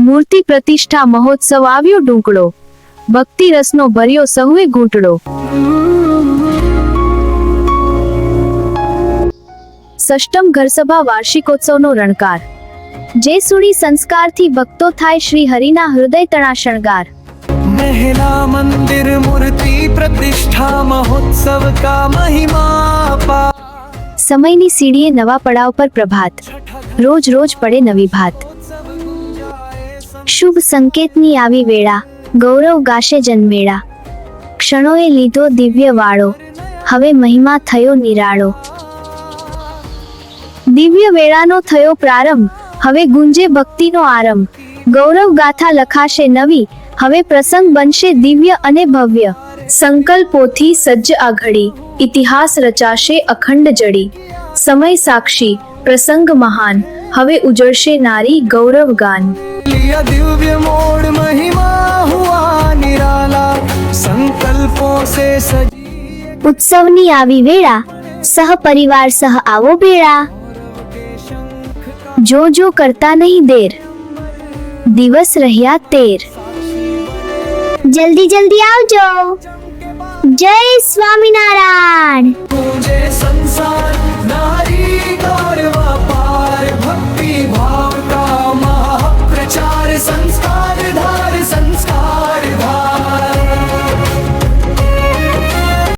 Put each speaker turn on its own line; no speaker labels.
મૂર્તિ પ્રતિષ્ઠા મહોત્સવ આવ્યો ડુંકડો, ભક્તિ રસનો ભર્યો સહુએ ઘૂંટડો। ષષ્ઠમ ઘરસભા વાર્ષિકોત્સવનો રણકાર, જે સુડી સંસ્કારથી ભક્તો થાય શ્રી હરિના હૃદય તણા શણગાર।
महिला मंदिर मूर्ति प्रतिष्ठा महोत्सव का महिमा अपार।
સમયની સીડીએ નવા પડાવ પર પ્રભાત, રોજ રોજ પડે નવી ભાત। શુભ સંકેતની આવી વેળા, ગૌરવ ગાશે જનમેળા। ક્ષણોએ લીધો દિવ્ય વાળો, હવે મહિમા થયો નિરાળો। દિવ્ય વેળાનો થયો પ્રારંભ, હવે ગુંજે ભક્તિનો આરંભ। ગૌરવ ગાથા લખાશે નવી, હવે પ્રસંગ બનશે દિવ્ય અને ભવ્ય। સંકલ્પોથી સજ્જ આ ઘડી, ઇતિહાસ રચાશે અખંડ જડી। સમય સાક્ષી પ્રસંગ મહાન, હવે ઉજળશે નારી ગૌરવ ગાન।
लिया दिव्य मोड़ महिमा हुआ निराला, संकल्पों से सजी।
ઉત્સવની આવી વેળા, સહપરિવાર સહ આવો ભેળા। જો જો કરતા નહીં દેર, દિવસ રહ્યા 13। જલ્દી જલ્દી આવજો। જય સ્વામિનારાયણ।
मुझे संसार